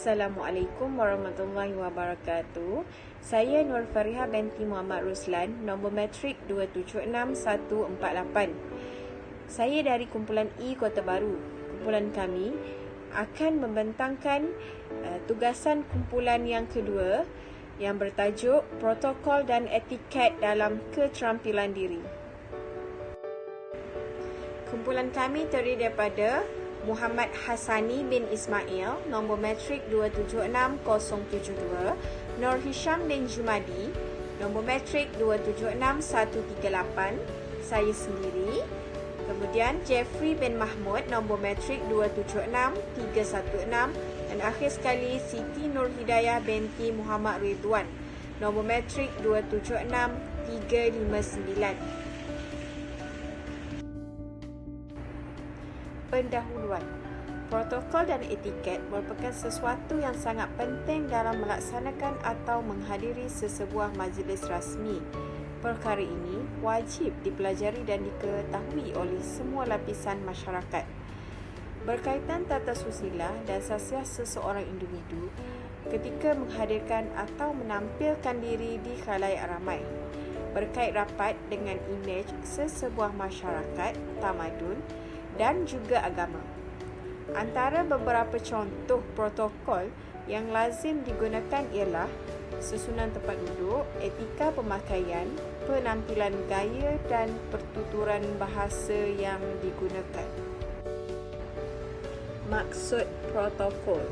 Assalamualaikum warahmatullahi wabarakatuh. Saya Nur Fariha binti Muhammad Ruslan, nombor matrik 276148. Saya dari kumpulan E Kota Baru. Kumpulan kami akan membentangkan tugasan kumpulan yang kedua yang bertajuk Protokol dan Etiket dalam Keterampilan Diri. Kumpulan kami terdiri daripada Muhammad Hassani bin Ismail, nombor matrik 276072, Nur Hisham bin Jumadi, nombor matrik 276138, saya sendiri, kemudian Jeffrey bin Mahmud, nombor matrik 276316, dan akhir sekali Siti Nur Hidayah binti Muhammad Ridwan, nombor matrik 276359. Pendahuluan. Protokol dan etiket merupakan sesuatu yang sangat penting dalam melaksanakan atau menghadiri sesebuah majlis rasmi. Perkara ini wajib dipelajari dan diketahui oleh semua lapisan masyarakat. Berkaitan tata susila dan khasiat seseorang individu ketika menghadirkan atau menampilkan diri di khalayak ramai. Berkait rapat dengan imej sesebuah masyarakat, tamadun dan juga agama. Antara beberapa contoh protokol yang lazim digunakan ialah susunan tempat duduk, etika pemakaian, penampilan gaya dan pertuturan bahasa yang digunakan. Maksud protokol.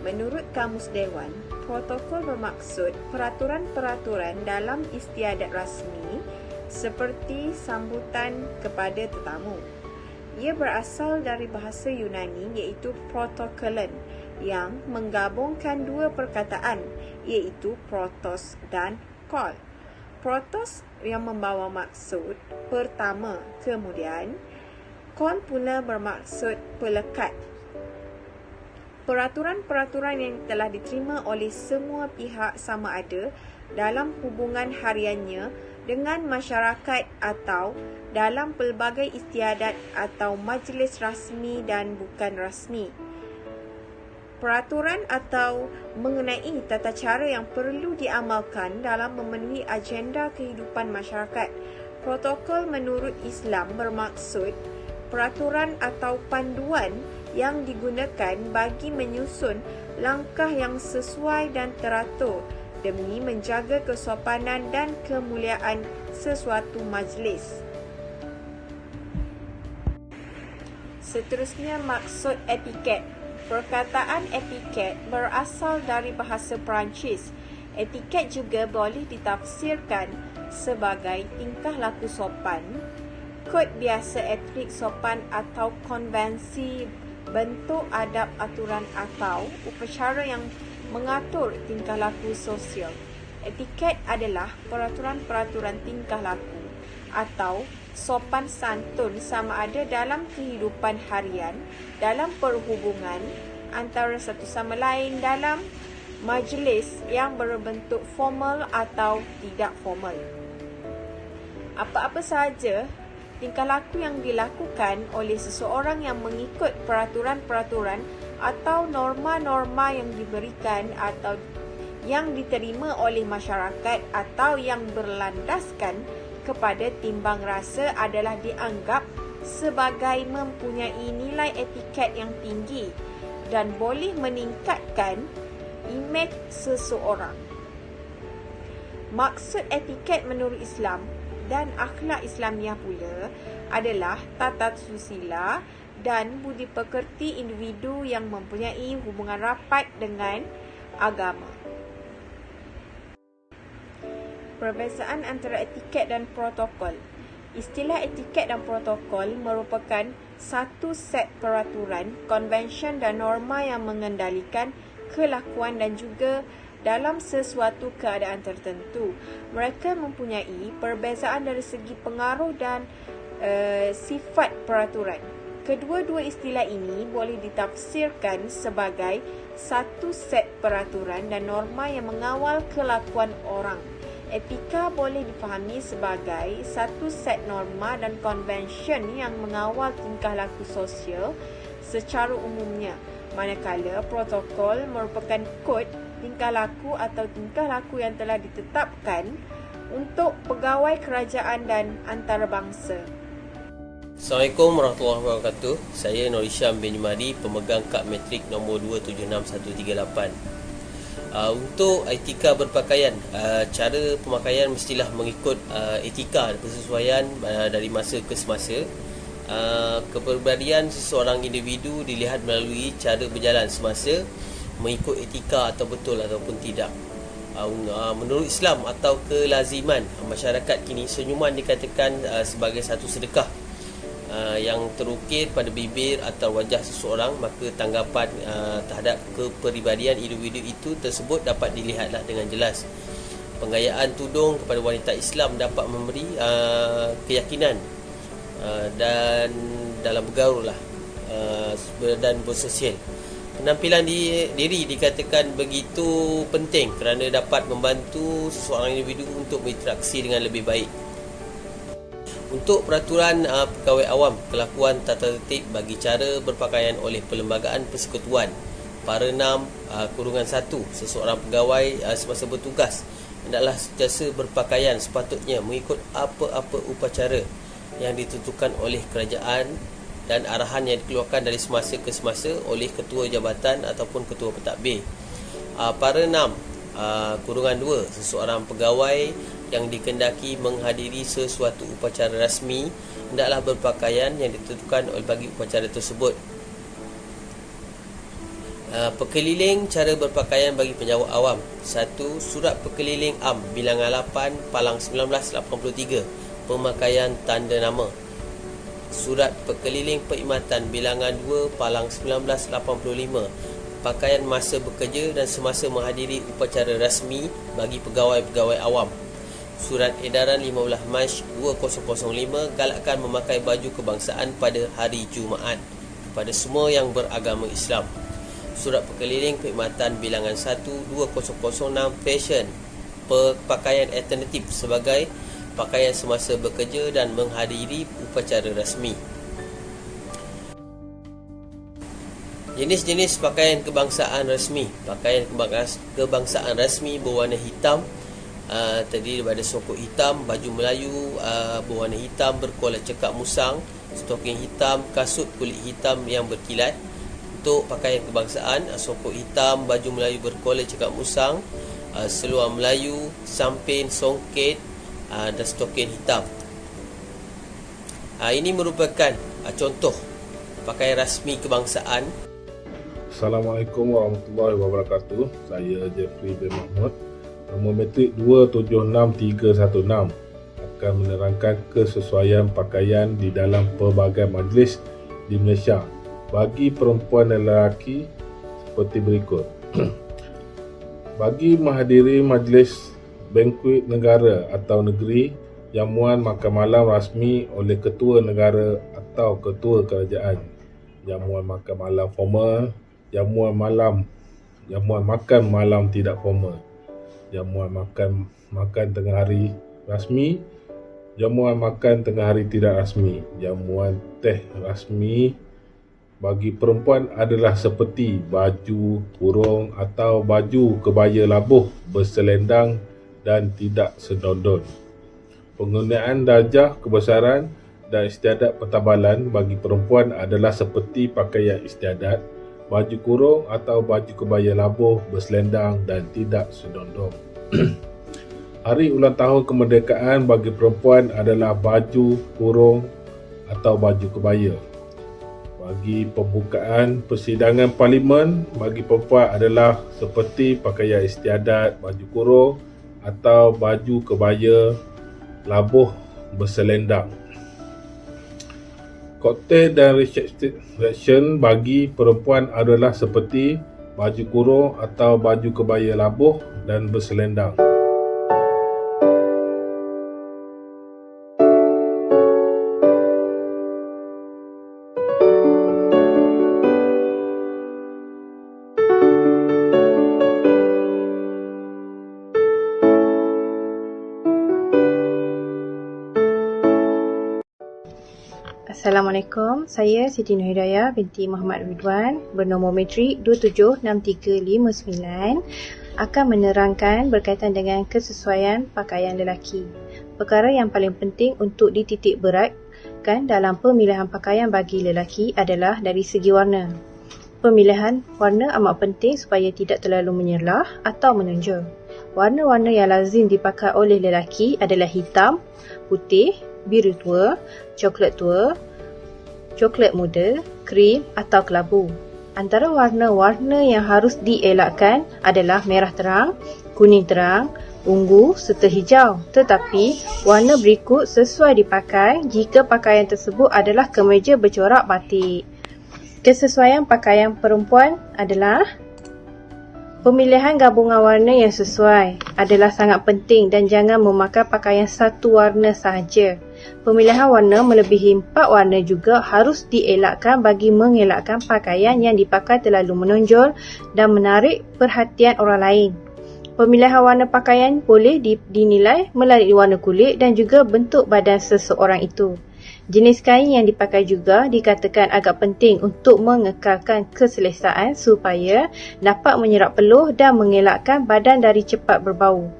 Menurut Kamus Dewan, protokol bermaksud peraturan-peraturan dalam istiadat rasmi seperti sambutan kepada tetamu. Ia berasal dari bahasa Yunani iaitu protokolon yang menggabungkan dua perkataan iaitu protos dan kol. Protos yang membawa maksud pertama, kemudian kol pula bermaksud pelekat. Peraturan-peraturan yang telah diterima oleh semua pihak sama ada dalam hubungan hariannya dengan masyarakat atau dalam pelbagai istiadat atau majlis rasmi dan bukan rasmi. Peraturan atau mengenai tata cara yang perlu diamalkan dalam memenuhi agenda kehidupan masyarakat. Protokol menurut Islam bermaksud peraturan atau panduan yang digunakan bagi menyusun langkah yang sesuai dan teratur demi menjaga kesopanan dan kemuliaan sesuatu majlis. Seterusnya, maksud etiket. Perkataan etiket berasal dari bahasa Perancis. Etiket juga boleh ditafsirkan sebagai tingkah laku sopan, kod biasa etnik sopan atau konvensi bentuk adab aturan atau upacara yang mengatur tingkah laku sosial. Etiket adalah peraturan-peraturan tingkah laku atau sopan santun sama ada dalam kehidupan harian, dalam perhubungan antara satu sama lain, dalam majlis yang berbentuk formal atau tidak formal. Apa-apa sahaja tingkah laku yang dilakukan oleh seseorang yang mengikut peraturan-peraturan atau norma-norma yang diberikan atau yang diterima oleh masyarakat atau yang berlandaskan kepada timbang rasa adalah dianggap sebagai mempunyai nilai etiket yang tinggi dan boleh meningkatkan imej seseorang. Maksud etiket menurut Islam dan akhlak Islamiah pula adalah tata susila dan budi pekerti individu yang mempunyai hubungan rapat dengan agama. Perbezaan antara etiket dan protokol. Istilah etiket dan protokol merupakan satu set peraturan, konvensyen dan norma yang mengendalikan kelakuan dan juga dalam sesuatu keadaan tertentu. Mereka mempunyai perbezaan dari segi pengaruh dan sifat peraturan. Kedua-dua istilah ini boleh ditafsirkan sebagai satu set peraturan dan norma yang mengawal kelakuan orang. Etika boleh difahami sebagai satu set norma dan konvensyen yang mengawal tingkah laku sosial secara umumnya. manakala protokol merupakan kod tingkah laku atau tingkah laku yang telah ditetapkan untuk pegawai kerajaan dan antarabangsa. Assalamualaikum warahmatullahi wabarakatuh. Saya Nur Hisham bin Jumadi, pemegang kad matrik nombor 276138. Untuk etika berpakaian, cara pemakaian mestilah mengikut etika persesuaian dari masa ke semasa. Kepribadian seseorang individu dilihat melalui cara berjalan semasa mengikut etika atau betul ataupun tidak. Menurut Islam atau kelaziman masyarakat kini, senyuman dikatakan sebagai satu sedekah yang terukir pada bibir atau wajah seseorang, maka tanggapan terhadap kepribadian individu itu tersebut dapat dilihatlah dengan jelas. Penggayaan tudung kepada wanita Islam dapat memberi keyakinan dan dalam bergaul dan bersosial. Penampilan diri dikatakan begitu penting kerana dapat membantu seseorang individu untuk berinteraksi dengan lebih baik. Untuk peraturan pegawai awam, kelakuan tata tertib bagi cara berpakaian oleh Perlembagaan Persekutuan Para 6-1, seseorang pegawai semasa bertugas hendaklah sentiasa berpakaian sepatutnya mengikut apa-apa upacara yang ditentukan oleh kerajaan dan arahan yang dikeluarkan dari semasa ke semasa oleh ketua jabatan ataupun ketua pentadbir. Para 6-2, seseorang pegawai yang dikehendaki menghadiri sesuatu upacara rasmi hendaklah berpakaian yang ditentukan oleh bagi upacara tersebut. Pekeliling cara berpakaian bagi penjawat awam. 1. Surat Pekeliling Am bilangan 8 Palang 1983, pemakaian tanda nama. Surat Pekeliling Perkhidmatan bilangan 2 Palang 1985, pakaian masa bekerja dan semasa menghadiri upacara rasmi bagi pegawai-pegawai awam. Surat Edaran 15 Mac 2005, galakkan memakai baju kebangsaan pada hari Jumaat kepada semua yang beragama Islam. Surat Pekeliling Perkhidmatan bilangan 1 2006, fashion, pakaian alternatif sebagai pakaian semasa bekerja dan menghadiri upacara rasmi. Jenis-jenis pakaian kebangsaan rasmi. Pakaian kebangsaan rasmi berwarna hitam, terdiri daripada sokok hitam, baju Melayu berwarna hitam berkolat cekak musang, stoking hitam, kasut kulit hitam yang berkilat. Untuk pakaian kebangsaan, sokok hitam, baju Melayu berkolat cekak musang, seluar Melayu, sampin, songket dan stokin hitam. Ini merupakan contoh pakaian rasmi kebangsaan. Assalamualaikum warahmatullahi wabarakatuh. Saya Jeffrey bin Mahmud, nombor matrik 276316, akan menerangkan kesesuaian pakaian di dalam pelbagai majlis di Malaysia bagi perempuan dan lelaki seperti berikut. Bagi menghadiri majlis bankuet negara atau negeri, jamuan makan malam rasmi oleh ketua negara atau ketua kerajaan, jamuan makan malam formal, jamuan makan malam tidak formal, jamuan makan tengah hari rasmi, jamuan makan tengah hari tidak rasmi. Jamuan teh rasmi bagi perempuan adalah seperti baju kurung atau baju kebaya labuh berselendang dan tidak sedondon. Penggunaan darjah kebesaran dan istiadat pertabalan bagi perempuan adalah seperti pakaian istiadat, baju kurung atau baju kebaya labuh berselendang dan tidak sedondong. Hari ulang tahun kemerdekaan bagi perempuan adalah baju kurung atau baju kebaya. Bagi pembukaan persidangan parlimen bagi perempuan adalah seperti pakaian istiadat, baju kurung atau baju kebaya labuh berselendang. Koktel dan reception bagi perempuan adalah seperti baju kurung atau baju kebaya labuh dan berselendang. Assalamualaikum, saya Siti Nur Hidayah binti Muhammad Ridwan bernombor metrik 276359 akan menerangkan berkaitan dengan kesesuaian pakaian lelaki. Perkara yang paling penting untuk dititik beratkan dalam pemilihan pakaian bagi lelaki adalah dari segi warna. Pemilihan warna amat penting supaya tidak terlalu menyerlah atau menonjol. Warna-warna yang lazim dipakai oleh lelaki adalah hitam, putih, biru tua, coklat tua, coklat muda, krim atau kelabu. Antara warna-warna yang harus dielakkan adalah merah terang, kuning terang, ungu serta hijau. Tetapi, warna berikut sesuai dipakai jika pakaian tersebut adalah kemeja bercorak batik. Kesesuaian pakaian perempuan adalah pemilihan gabungan warna yang sesuai adalah sangat penting dan jangan memakai pakaian satu warna sahaja. Pemilihan warna melebihi 4 warna juga harus dielakkan bagi mengelakkan pakaian yang dipakai terlalu menonjol dan menarik perhatian orang lain. Pemilihan warna pakaian boleh dinilai melalui warna kulit dan juga bentuk badan seseorang itu. Jenis kain yang dipakai juga dikatakan agak penting untuk mengekalkan keselesaan supaya dapat menyerap peluh dan mengelakkan badan dari cepat berbau.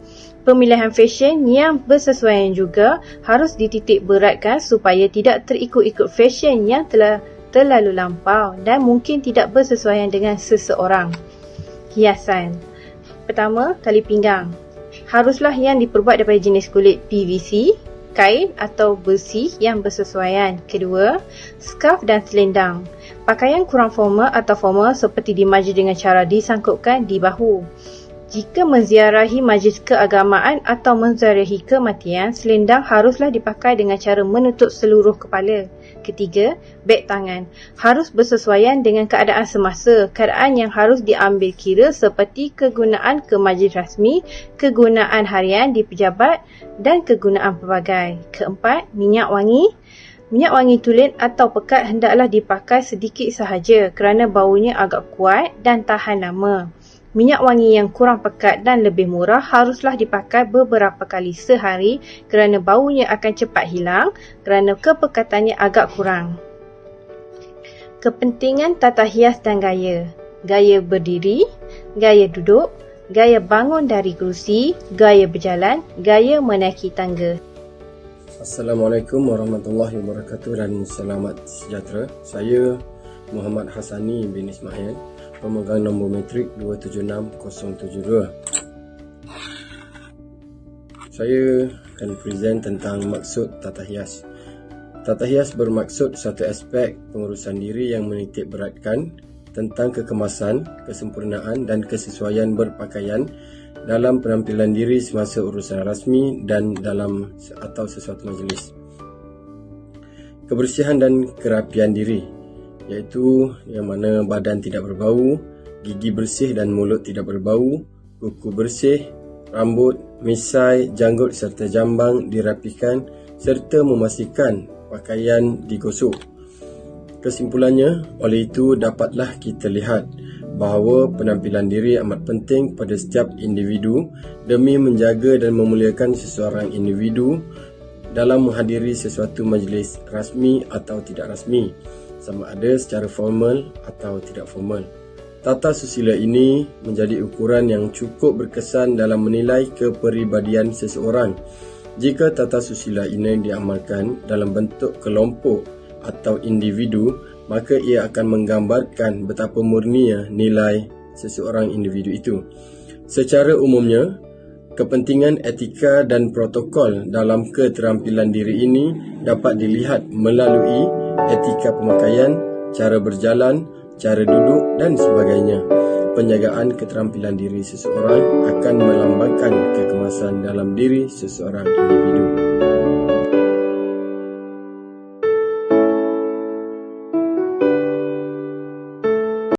Pemilihan fashion yang bersesuaian juga harus dititik beratkan supaya tidak terikut-ikut fashion yang terlalu lampau dan mungkin tidak bersesuaian dengan seseorang. Hiasan. Pertama, tali pinggang. Haruslah yang diperbuat daripada jenis kulit PVC, kain atau besi yang bersesuaian. Kedua, skarf dan selendang. Pakaian kurang formal atau formal seperti dimaju dengan cara disangkutkan di bahu. Jika menziarahi majlis keagamaan atau menziarahi kematian, selendang haruslah dipakai dengan cara menutup seluruh kepala. Ketiga, beg tangan. Harus bersesuaian dengan keadaan semasa. Keadaan yang harus diambil kira seperti kegunaan ke majlis rasmi, kegunaan harian di pejabat dan kegunaan pelbagai. Keempat, minyak wangi. Minyak wangi tulen atau pekat hendaklah dipakai sedikit sahaja kerana baunya agak kuat dan tahan lama. Minyak wangi yang kurang pekat dan lebih murah haruslah dipakai beberapa kali sehari kerana baunya akan cepat hilang kerana kepekatannya agak kurang. Kepentingan tata hias dan gaya. Gaya berdiri, gaya duduk, gaya bangun dari kerusi, gaya berjalan, gaya menaiki tangga. Assalamualaikum warahmatullahi wabarakatuh dan selamat sejahtera. Saya Muhammad Hasani bin Ismail, pemegang nombor metrik 276072. Saya akan present tentang maksud tata hias. Tata hias bermaksud satu aspek pengurusan diri yang menitik beratkan tentang kekemasan, kesempurnaan dan kesesuaian berpakaian dalam penampilan diri semasa urusan rasmi dan dalam atau sesuatu majlis. Kebersihan dan kerapian diri, iaitu yang mana badan tidak berbau, gigi bersih dan mulut tidak berbau, kuku bersih, rambut, misai, janggut serta jambang dirapikan serta memastikan pakaian digosok. Kesimpulannya, oleh itu dapatlah kita lihat bahawa penampilan diri amat penting pada setiap individu demi menjaga dan memuliakan seseorang individu dalam menghadiri sesuatu majlis rasmi atau tidak rasmi, sama ada secara formal atau tidak formal. Tata susila ini menjadi ukuran yang cukup berkesan dalam menilai kepribadian seseorang. Jika tata susila ini diamalkan dalam bentuk kelompok atau individu, maka ia akan menggambarkan betapa murninya nilai seseorang individu itu. Secara umumnya, kepentingan etika dan protokol dalam keterampilan diri ini dapat dilihat melalui etika pemakaian, cara berjalan, cara duduk dan sebagainya. Penjagaan keterampilan diri seseorang akan melambangkan kekemasan dalam diri seseorang individu.